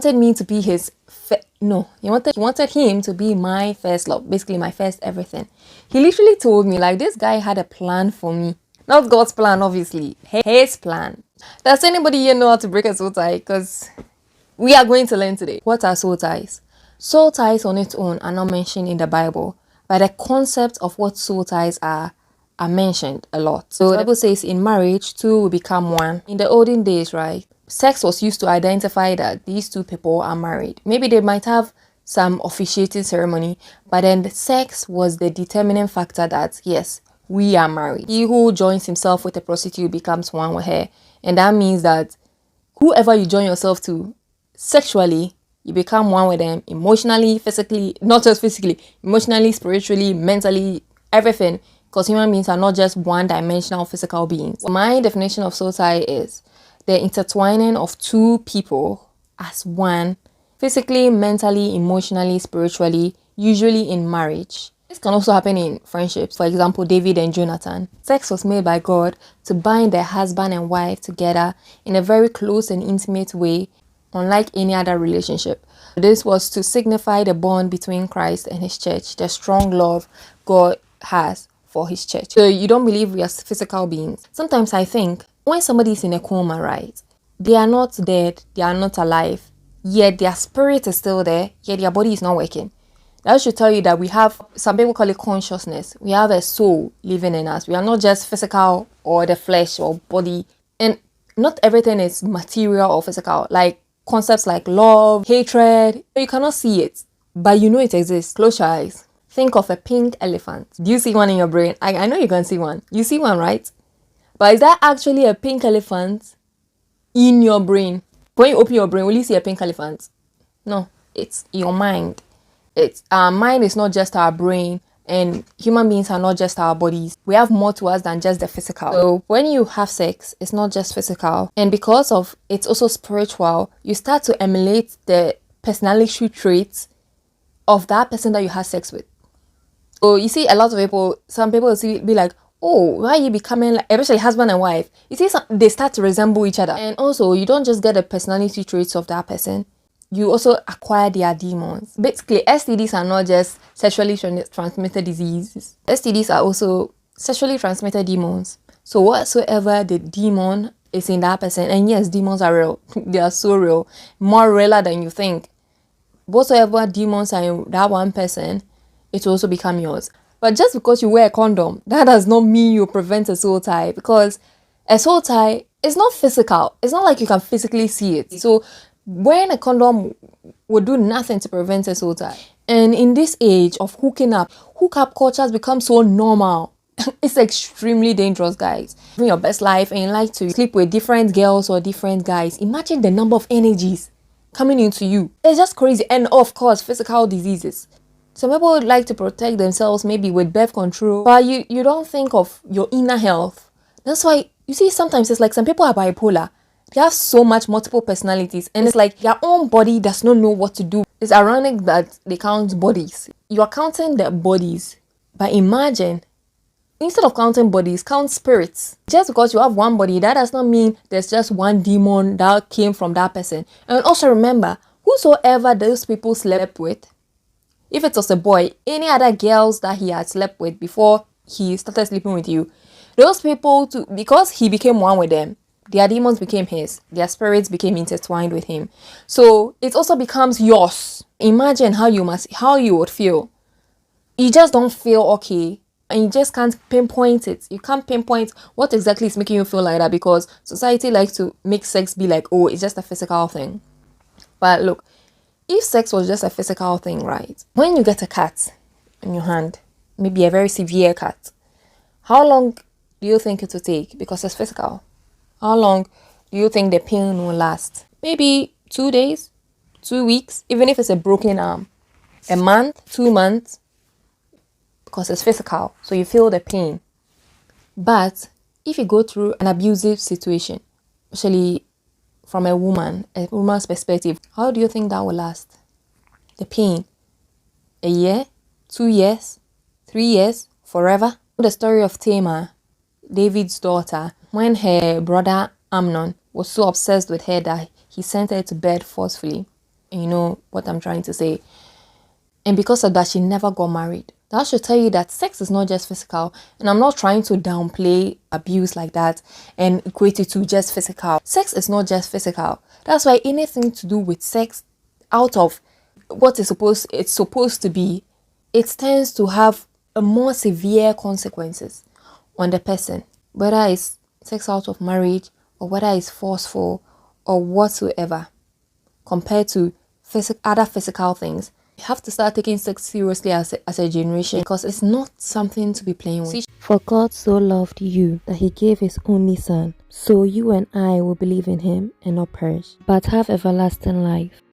wanted me to be his no, he wanted him to be my first love, basically my first everything. He literally told me, like, this guy had a plan for me. Not God's plan, obviously, his plan. Does anybody here know how to break a soul tie? Because we are going to learn today. What are soul ties? Soul ties on its own are not mentioned in the Bible, but the concept of what soul ties are mentioned a lot. So the Bible says in marriage, two will become one. In the olden days, right, sex was used to identify that these two people are married. Maybe they might have some officiating ceremony, but then the sex was the determining factor that, yes, we are married. He who joins himself with a prostitute becomes one with her. And that means that whoever you join yourself to sexually, you become one with them emotionally, physically, not just physically, emotionally, spiritually, mentally, everything. Because human beings are not just one-dimensional physical beings. My definition of soul tie is the intertwining of two people as one, physically, mentally, emotionally, spiritually, usually in marriage. This can also happen in friendships. For example, David and Jonathan. Sex was made by God to bind their husband and wife together in a very close and intimate way, unlike any other relationship. This was to signify the bond between Christ and his church, the strong love God has for his church. So you don't believe we are physical beings. Sometimes I think when somebody is in a coma, right, they are not dead, they are not alive, yet their spirit is still there, yet their body is not working. That should tell you that we have, some people call it consciousness. We have a soul living in us. We are not just physical or the flesh or body. And not everything is material or physical. Like concepts like love, hatred, you cannot see it, but you know it exists. Close your eyes. Think of a pink elephant. Do you see one in your brain? I know you can see one. You see one, right? But is that actually a pink elephant in your brain? When you open your brain, will you see a pink elephant? No, it's your mind. Our mind is not just our brain, and human beings are not just our bodies. We have more to us than just the physical. So when you have sex, it's not just physical, and because of it's also spiritual, you start to emulate the personality traits of that person that you have sex with. So you see a lot of people, some people will be like, oh, why are you becoming like, especially husband and wife? You see, they start to resemble each other. And also, you don't just get the personality traits of that person, you also acquire their demons. Basically, STDs are not just sexually transmitted diseases. STDs are also sexually transmitted demons. So whatsoever the demon is in that person, and yes, demons are real. They are so real. More realer than you think. Whatsoever demons are in that one person, it will also become yours. But just because you wear a condom, that does not mean you prevent a soul tie. Because a soul tie is not physical. It's not like you can physically see it. So wearing a condom would do nothing to prevent a soul tie. And in this age of hookup culture has become so normal. It's extremely dangerous, guys. Living your best life and you like to sleep with different girls or different guys. Imagine the number of energies coming into you. It's just crazy. And of course, physical diseases. Some people would like to protect themselves maybe with birth control, but you don't think of your inner health. That's why, you see, sometimes it's like some people are bipolar. They have so much multiple personalities, and it's like their own body does not know what to do. It's ironic that they count bodies. You are counting the bodies, but imagine, instead of counting bodies, count spirits. Just because you have one body, that does not mean there's just one demon that came from that person. And also remember, whosoever those people slept with, if it was a boy, any other girls that he had slept with before he started sleeping with you, those people, because he became one with them, their demons became his, their spirits became intertwined with him. So it also becomes yours. Imagine how you would feel. You just don't feel okay, and you just can't pinpoint it. You can't pinpoint what exactly is making you feel like that, because society likes to make sex be like, oh, it's just a physical thing. But look, if sex was just a physical thing, right? When you get a cut in your hand, maybe a very severe cut, how long do you think it will take? Because it's physical. How long do you think the pain will last? Maybe 2 days, 2 weeks, even if it's a broken arm. A month, 2 months, because it's physical, so you feel the pain. But if you go through an abusive situation, especially from a woman's perspective, how do you think that will last? The pain. A year, 2 years, 3 years, forever? The story of Tamar, David's daughter, when her brother Amnon was so obsessed with her that he sent her to bed forcefully. You know what I'm trying to say. And because of that, she never got married. That should tell you that sex is not just physical. And I'm not trying to downplay abuse like that and equate it to just physical. Sex is not just physical. That's why anything to do with sex out of what it's supposed to be, it tends to have a more severe consequences on the person. Whether it's sex out of marriage or whether it's forceful or whatsoever, compared to other physical things. You have to start taking sex seriously as a generation, because it's not something to be playing with. For God so loved you that he gave his only son, so you and I will believe in him and not perish, but have everlasting life.